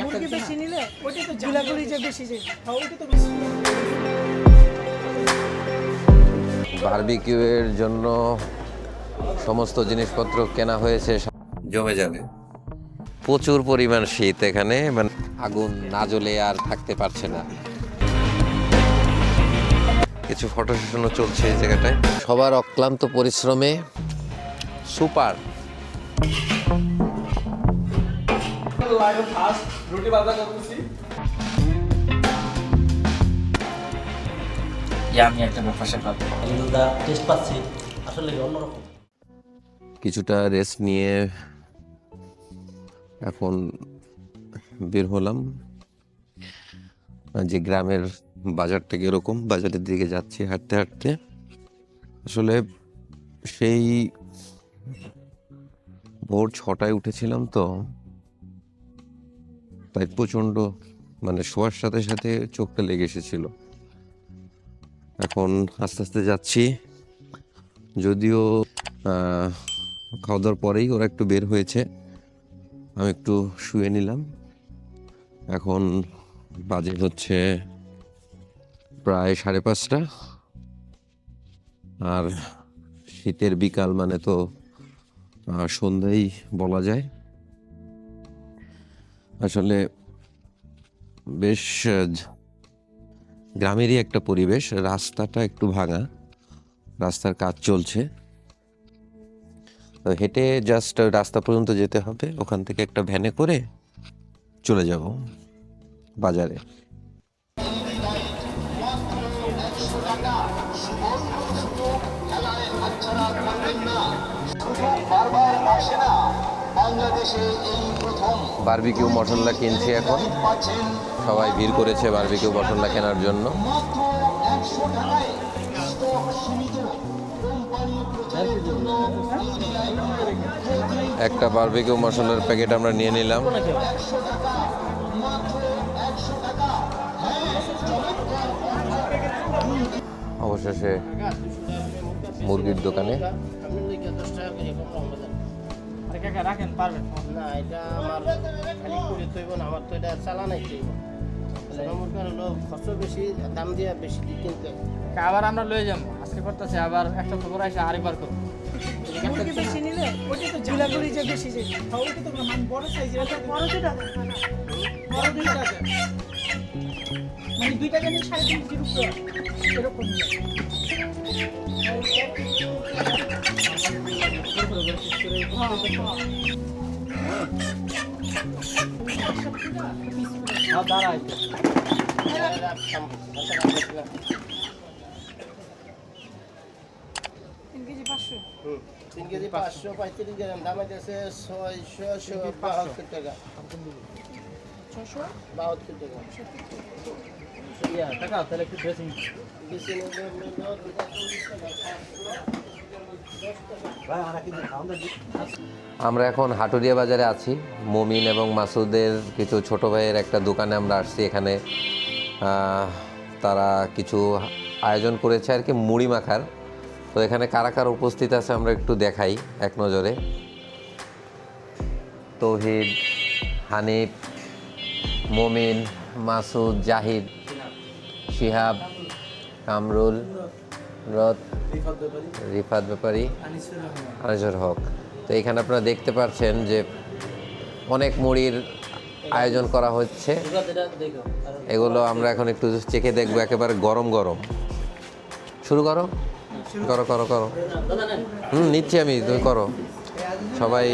মুরগি বেশি নিলে ওইটা তো গুলাগুলি যে বেশি যায়, ওইটা তো বেশি। বারবিকিউ এর জন্য সমস্ত জিনিসপত্র কেনা হয়েছে, জমে যাবে। প্রচুর পরিমাণ শীত এখানে, মানে আগুন না জ্বলে আর থাকতে পারছে না। কিছু ফটো সেশনও চলছে এই জায়গাটায়। সবার অক্লান্ত পরিশ্রমে সুপার। আমি একটা ব্যাপার টেস্ট পাচ্ছি আসলে অন্যরকম। কিছুটা রেস্ট নিয়ে এখন বের হলাম, যে গ্রামের বাজারটা কিরকম, বাজারের দিকে যাচ্ছি হাঁটতে হাঁটতে। আসলে সেই ভোর 6টায় উঠেছিলাম, তো তাই প্রচণ্ড মানে শোয়ার সাথে সাথে চোখটা লেগে এসেছিল। এখন আস্তে আস্তে যাচ্ছি, যদিও খাওয়া দাওয়ার পরেই ওরা একটু বের হয়েছে, আমি একটু শুয়ে নিলাম। এখন বাজে হচ্ছে প্রায় 5:30, আর শীতের বিকাল মানে তো সন্ধ্যাই বলা যায়। আসলে বেশ গ্রামেরই একটা পরিবেশ। রাস্তাটা একটু ভাঙা, রাস্তার কাজ চলছে, তো হেঁটে জাস্ট রাস্তা পর্যন্ত যেতে হবে, ওখান থেকে একটা ভ্যানে করে চলে যাব বাজারে। বারবিকিউ মশলা কিনছি এখন, সবাই ভিড় করেছে বারবিকিউ মশলা কেনার জন্য। একটা বারবিকিউ মশলার প্যাকেট আমরা নিয়ে নিলাম। অবশেষে মুরগির দোকানে। রাখেন পারবেন না, এটা আমার খালি করে তৈব না, আমার তো এটা চালানাই তৈব। খরচ বেশি, দাম দিয়ে বেশি কিনতে। আবার আমরা লয়ে যাবো আজকে করতেছে, আবার একটা খবর আসে আরেকবার করবো। মুরগি বেশি নিলে ওইটা তো গুলাগুলি যে বেশি যায়, ওইটা তো মানে বড় সাইজের, বড় দুটা বড় 2 টাকা, মানে 2 টাকা নিয়ে 3.5 উপরে এরকম। দাঁড়াই 3 কেজি 535 গ্রাম, দাম আছে 672 টাকা। 672 টাকা। টাকা তাহলে একটু ড্রেসিং। আমরা এখন হাটুরিয়া বাজারে আছি। মমিন এবং মাসুদের কিছু ছোট ভাইয়ের একটা দোকানে আমরা আসছি। এখানে তারা কিছু আয়োজন করেছে আর কি, মুড়ি মাখার। তো এখানে কারা কারা উপস্থিত আছে আমরা একটু দেখাই এক নজরে। তৌহিদ, হানিফ, মমিন, মাসুদ, জাহিদ, শিহাব, কামরুল, রত, রিফাত ব্যাপারী, আনিসুর হক। তো এখানে আপনারা দেখতে পাচ্ছেন যে অনেক মুড়ির আয়োজন করা হচ্ছে। এগুলো আমরা এখন একটু চেখে দেখবো, একেবারে গরম গরম। শুরু করো করো করো করো। নিচ্ছি আমি, তুমি করো। সবাই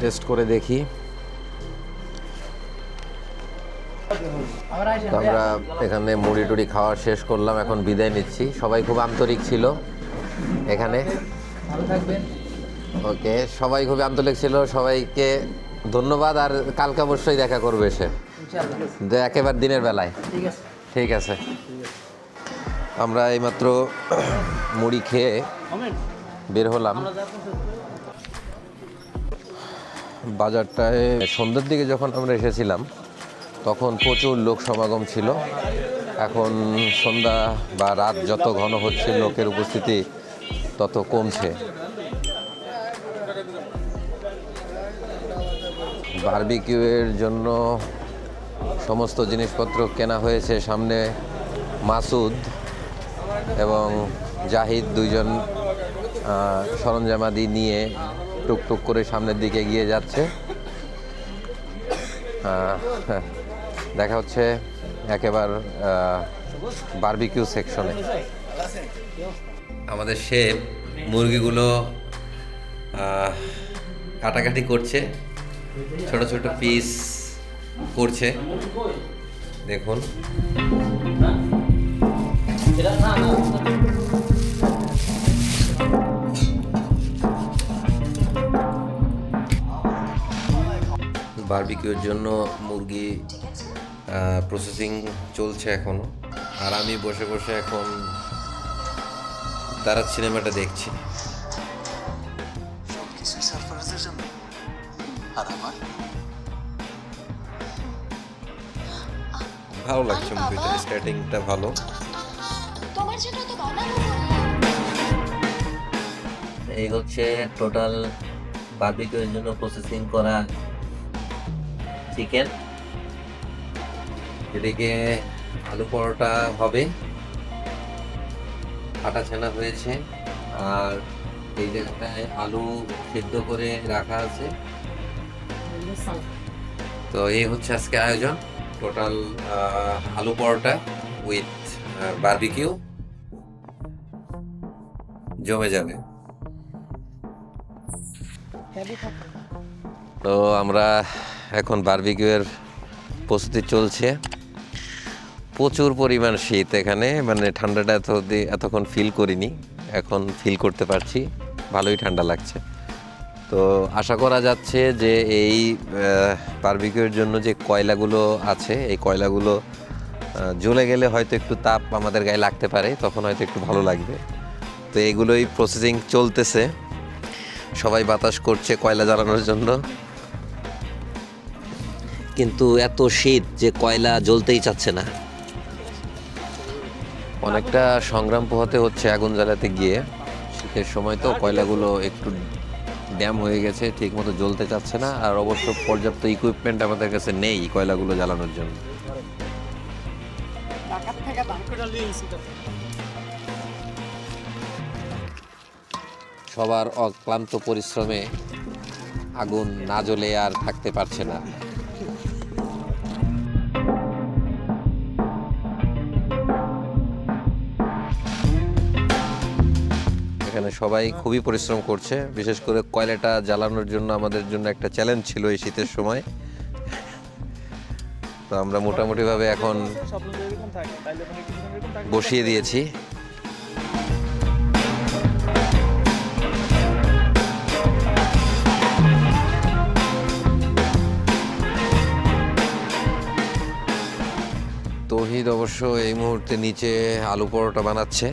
টেস্ট করে দেখি। আমরা এখানে মুড়ি টুড়ি খাওয়া শেষ করলাম, এখন বিদায় নিচ্ছি। সবাই খুব আন্তরিক ছিল এখানে। ওকে, সবাই খুবই আন্তরিক ছিল, সবাইকে ধন্যবাদ। আর কালকে অবশ্যই দেখা করবে সে, একেবারে দিনের বেলায়। ঠিক আছে। আমরা এইমাত্র মুড়ি খেয়ে বের হলাম। বাজারটায় সন্ধ্যের দিকে যখন আমরা এসেছিলাম তখন প্রচুর লোক সমাগম ছিল। এখন সন্ধ্যা বা রাত যত ঘন হচ্ছে লোকের উপস্থিতি তত কমছে। বারবিকিউয়ের জন্য সমস্ত জিনিসপত্র কেনা হয়েছে। সামনে মাসুদ এবং জাহিদ দুইজন সরঞ্জামাদি নিয়ে টুকটুক করে সামনের দিকে এগিয়ে যাচ্ছে। দেখা হচ্ছে একেবারে বারবিকিউ সেকশনে। আমাদের শেফ মুরগিগুলো কাটাকাটি করছে, ছোট ছোট পিস করছে। দেখুন বারবিকিউর জন্য মুরগি প্রসেসিং চলছে এখনো, আর আমি বসে বসে এখন তারা সিনেমাটা দেখছি। ভালো লাগছে মুভিটা, স্টার্টিংটা ভালো। এই হচ্ছে টোটাল বারবিকিউর জন্য প্রসেসিং করা চিকেন। এদিকে আলু পরোটা হবে, কাটা ছানা হয়েছে, আর এই জায়গাটায় আলু সিদ্ধ করে রাখা আছে। তো এই হচ্ছে আজকে আয়োজন, টোটাল আলু পরোটা উইথ বারবিকিউ। জমে যাবে। তো আমরা এখন বারবিকিউয়ের প্রস্তুতি চলছে। প্রচুর পরিমাণ শীত এখানে, মানে ঠান্ডাটা এতক্ষণ ফিল করিনি, এখন ফিল করতে পারছি, ভালোই ঠান্ডা লাগছে। তো আশা করা যাচ্ছে যে এই বারবিকিউয়ের জন্য যে কয়লাগুলো আছে, এই কয়লাগুলো জ্বলে গেলে হয়তো একটু তাপ আমাদের গায়ে লাগতে পারে, তখন হয়তো একটু ভালো লাগবে। তো এইগুলোই প্রসেসিং চলতেছে, সবাই বাতাস করছে কয়লা জ্বালানোর জন্য। কিন্তু এত শীত যে কয়লা জ্বলতেই চাচ্ছে না। অনেকটা সংগ্রাম পোহাতে হচ্ছে আগুন জ্বালাতে গিয়ে। শীতের সময় তো কয়লাগুলো একটু ড্যাম হয়ে গেছে, ঠিক মতো জ্বলতে চাচ্ছে না। আর অবশ্য পর্যাপ্ত ইকুইপমেন্ট আমাদের কাছে নেই কয়লাগুলো জ্বালানোর জন্য। সবার অক্লান্ত পরিশ্রমে আগুন না জ্বলে আর থাকতে পারছে না। এখানে সবাই খুবই পরিশ্রম করছে, বিশেষ করে কয়লাটা জ্বালানোর জন্য আমাদের জন্য একটা চ্যালেঞ্জ ছিল এই শীতের সময়। তো আমরা মোটামুটিভাবে এখন বসিয়ে দিয়েছি। তৌহিদ অবশ্য এই মুহূর্তে নিচে আলু পরোটা বানাচ্ছে।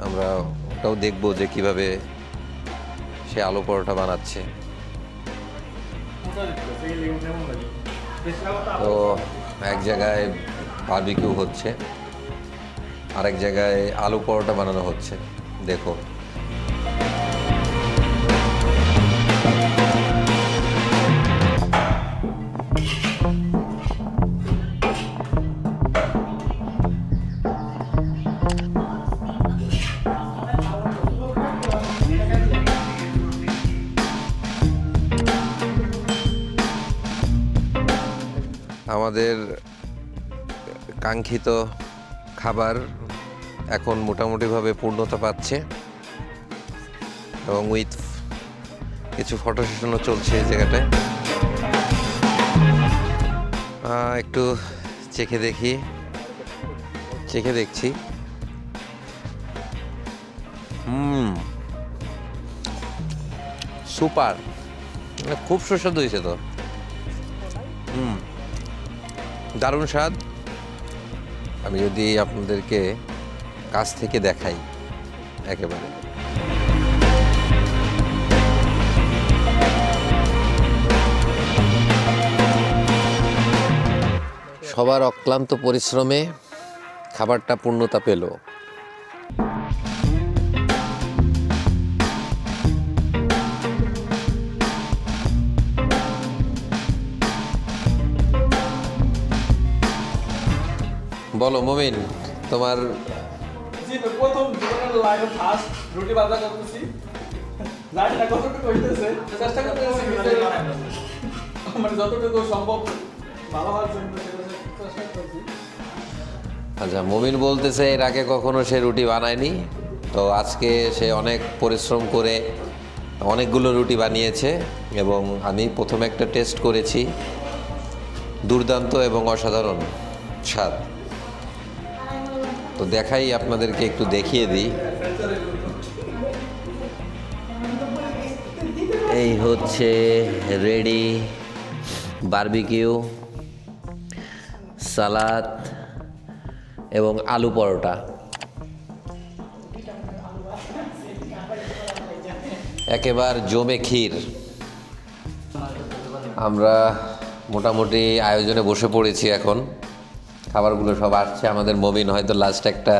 আমরা ওটাও দেখবো যে কিভাবে সে আলু পরোটা বানাচ্ছে। তো এক জায়গায় বারবিকিউ হচ্ছে, আরেক জায়গায় আলু পরোটা বানানো হচ্ছে। দেখো আমাদের কাঙ্ক্ষিত খাবার এখন মোটামুটিভাবে পূর্ণতা পাচ্ছে, এবং উইথ কিছু ফটো সেশনও চলছে এই জায়গাটায়। একটু চেখে দেখছি। সুপার, খুব সুস্বাদু হয়েছে তো। দারুণ স্বাদ। আমি যদি আপনাদেরকে কাছ থেকে দেখাই একেবারে, সবার অক্লান্ত পরিশ্রমে খাবারটা পূর্ণতা পেল। বলো মমিন, তোমার জি তো প্রথম জীবনের লাইফে ফার্স্ট রুটি ভাজা করতেছি, জানি না কতটুকু হইতেছে, চেষ্টা করতেছি মানে যতটুকু সম্ভব ভালো হওয়ার জন্য চেষ্টা করছি। আচ্ছা, মমিন বলতেছে এর আগে কখনো সে রুটি বানায়নি, তো আজকে সে অনেক পরিশ্রম করে অনেকগুলো রুটি বানিয়েছে এবং আমি প্রথমে একটা টেস্ট করেছি, দুর্দান্ত এবং অসাধারণ স্বাদ। তো দেখাই আপনাদেরকে, একটু দেখিয়ে দিই। এই হচ্ছে রেডি বারবিকিউ, সালাদ এবং আলু পরোটা। একেবারে জমে ক্ষীর। আমরা মোটামুটি আয়োজনে বসে পড়েছি এখন। খাবারগুলো সব আসছে। আমাদের মবিন হয়তো লাস্ট একটা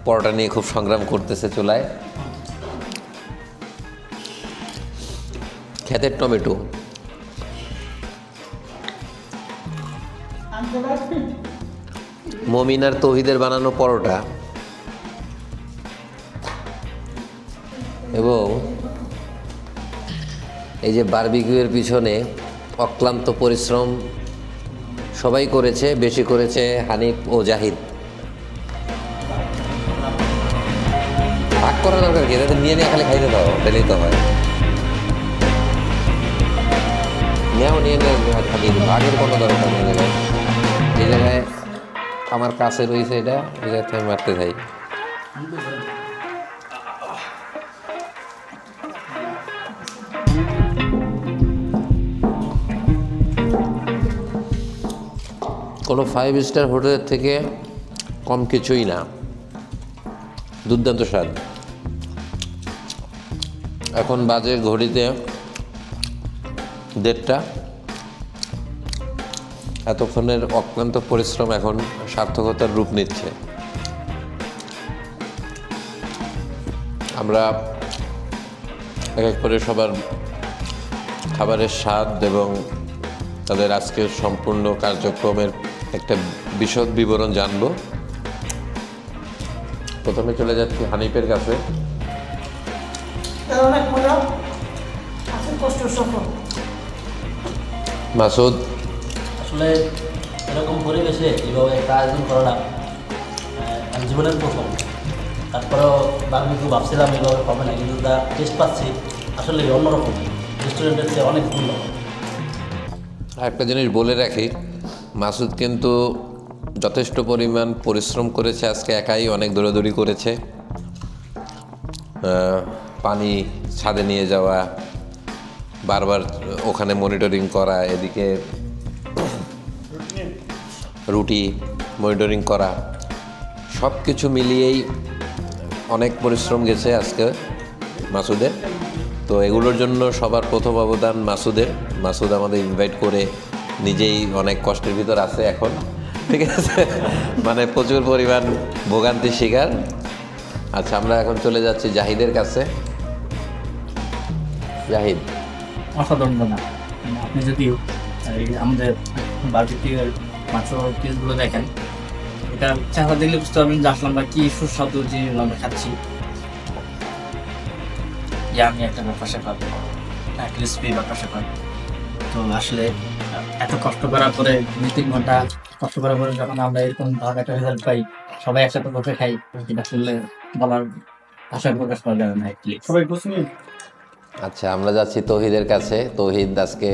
পরোটা নিয়ে খুব সংগ্রাম করতেছে চুলায়। ক্ষেতের টমেটো, মমিন আর তৌহিদের বানানো পরোটা এবং এই যে বারবিকিউয়ের পিছনে অক্লান্ত পরিশ্রম সবাই করেছে, বেশি করেছে হানিফ ও জাহিদ। ভাগ করার দরকার কি, এদের নিয়ে নিয়ে খালি খাইতে দাও, পেলেই তো হয়। নিয়ে নিয়ে খালি ভাগের কোনো দরকার নেই। এই জায়গায় আমার কাছে রয়েছে এটা, এই জায়গায় আমি মারতে চাই। কোনো 5 স্টার হোটেলের থেকে কম কিছুই না, দুর্দান্ত স্বাদ। এখন বাজে ঘড়িতে 1:30। এতক্ষণের অক্লান্ত পরিশ্রম এখন সার্থকতার রূপ নিচ্ছে। আমরা এক এক করে সবার খাবারের স্বাদ এবং তাদের আজকের সম্পূর্ণ কার্যক্রমের একটা বিশদ বিবরণ জানব। প্রথমে চলে যাচ্ছি হানিফের কাছে। অনেক মজা, আছে কষ্ট সফল। মাসুদ, আসলে এরকম পরিবেশে এইভাবে একটা আয়োজন করাটা আমি জীবনের প্রথম। তারপরেও বারবিকিউ ভাবছিলাম এইভাবে হবে না, কিন্তু যা টেস্ট পাচ্ছি আসলে অন্যরকম, রেস্টুরেন্টের চেয়ে অনেক উন্নত। একটা জিনিস বলে রাখি, মাসুদ কিন্তু যথেষ্ট পরিমাণ পরিশ্রম করেছে। আজকে একাই অনেক দৌড়াদৌড়ি করেছে, পানি ছাদে নিয়ে যাওয়া, বারবার ওখানে মনিটরিং করা, এদিকে রুটি মনিটরিং করা, সব কিছু মিলিয়েই অনেক পরিশ্রম গেছে আজকে মাসুদের। তো এগুলোর জন্য সবার প্রথম অবদান মাসুদের। মাসুদ আমাদের ইনভাইট করে নিজেই অনেক কষ্টের ভিতর আছে এখন, ঠিক আছে, মানে প্রচুর পরিমাণ ভোগান্তির শিকার। আচ্ছা, আমরা এখন চলে যাচ্ছি জাহিদের কাছে। জাহিদ, অসাধারণ না, আপনি যদি আমাদের বারবিকিউয়ের মাত্র পিসগুলো দেখেন, এটা চেহারা দেখলে বুঝতে পারবেন যে আসলে আমরা কি সুস্বাদু জিনিস আমরা খাচ্ছি। আমি একটা ব্যাপার স্যাপার, ক্রিসপি ব্যাপার স্যাপার। তো আসলে এত কষ্ট করার পরে 2-3 ঘন্টা কষ্ট করার পরে যখন আমরা এরকম ভালো একটা রেজাল্ট পাই, সবাই একসাথে বসে খাই, এটা আসলে বলার ভাষায় প্রকাশ করা যাবে না। সবাই বুঝনি। আচ্ছা, আমরা যাচ্ছি তৌহিদের কাছে। তৌহিদ আজকে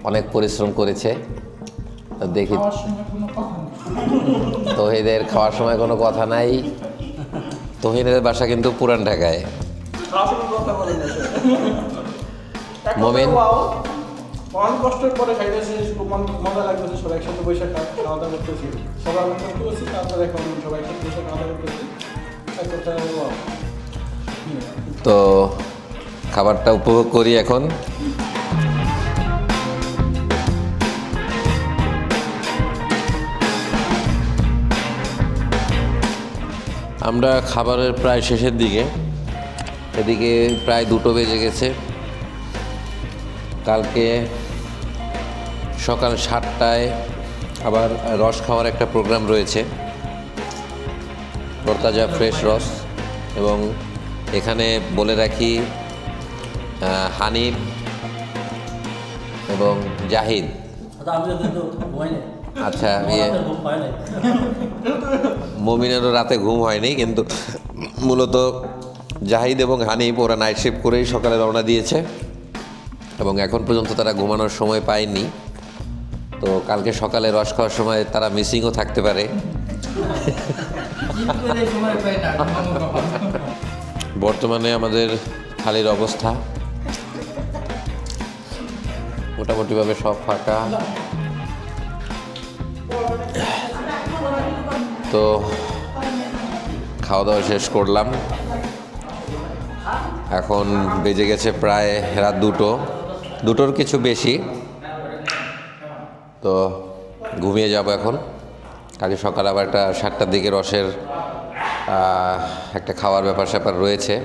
অনেক পরিশ্রম করেছে, দেখি তৌহিদের খাওয়ার সময় কোনো কথা নাই। তৌহিদের বাসা কিন্তু পুরান ঢাকায়। মমিন, অনেক কষ্টের পরে খাইতেছি, খুব মজা লাগতেছে, সবাই একসাথে বসে খাওয়া দাওয়া করতেছি। সবাই অনেক কষ্ট করছি, তারপরে এখন সবাই একসাথে বসে খাওয়া দাওয়া করতেছি। তো খাবারটা উপভোগ করি এখন। আমরা খাবারের প্রায় শেষের দিকে, এদিকে প্রায় 2টো বেজে গেছে। কালকে সকাল 7টায় আবার রস খাওয়ার একটা প্রোগ্রাম রয়েছে, তরতাজা ফ্রেশ রস। এবং এখানে বলে রাখি হানিফ এবং জাহিদ, আমি কিন্তু ঘুমাই নাই। আচ্ছা ঘুম হয় নাই। মমিনেরও রাতে ঘুম হয়নি, কিন্তু মূলত জাহিদ এবং হানিফ ওরা নাইট শিফট করেই সকালে রওনা দিয়েছে এবং এখন পর্যন্ত তারা ঘুমানোর সময় পায়নি। তো কালকে সকালে রস খাওয়ার সময় তারা মিসিংও থাকতে পারে। বর্তমানে আমাদের থালির অবস্থা মোটামুটিভাবে সব ফাঁকা। তো খাওয়া দাওয়া শেষ করলাম, এখন বেজে গেছে প্রায় রাত 2টোর কিছু বেশি। তো ঘুমিয়ে যাব এখন। কালকে সকাল আবার একটা 7টার দিকে রসের একটা খাওয়ার ব্যাপার স্যাপার রয়েছে।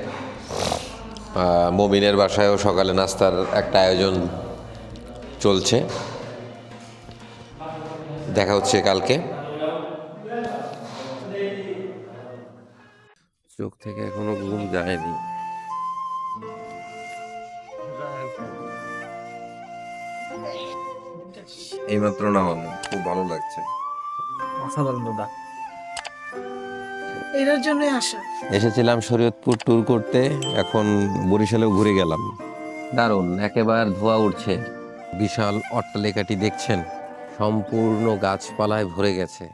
মমিনের বাসায়ও সকালে নাস্তার একটা আয়োজন চলছে। দেখা হচ্ছে কালকে। চোখ থেকে এখনো ঘুম যায়নি। এইমাত্র নামানো, খুব ভালো লাগছে। অসাধারণ দাদা। এটার জন্যই আসা। এসেছিলাম শরীয়তপুর ট্যুর করতে, এখন বরিশালেও ঘুরে গেলাম। দারুণ, একেবারে ধোঁয়া উঠছে। বিশাল অট্টালিকাটি দেখছেন, সম্পূর্ণ গাছপালায় ভরে গেছে।